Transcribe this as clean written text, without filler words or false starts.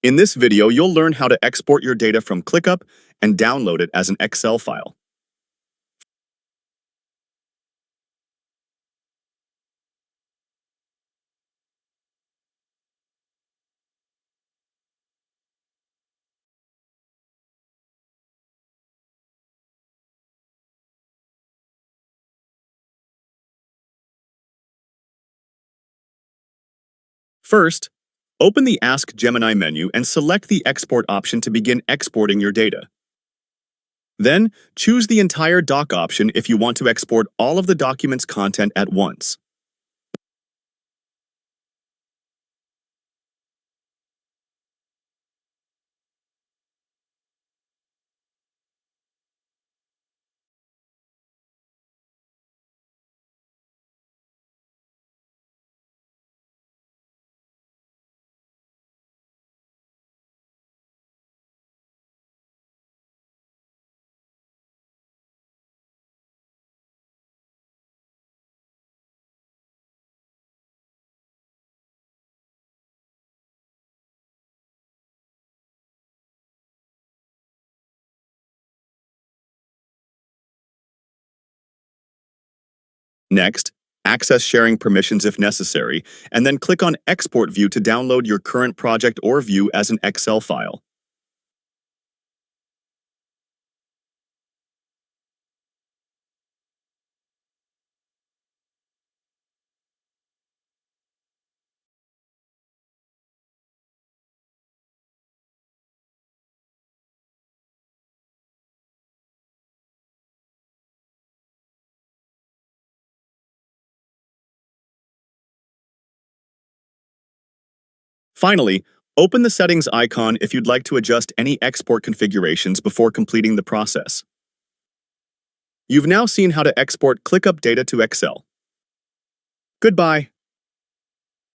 In this video, you'll learn how to export your data from Clickup and download it as an Excel file. First, open the Ask Gemini menu and select the Export option to begin exporting your data. Then, choose the entire doc option if you want to export all of the document's content at once. Next, access sharing permissions if necessary, and then click on Export View to download your current project or view as an Excel file. Finally, open the settings icon if you'd like to adjust any export configurations before completing the process. You've now seen how to export ClickUp data to Excel. Goodbye.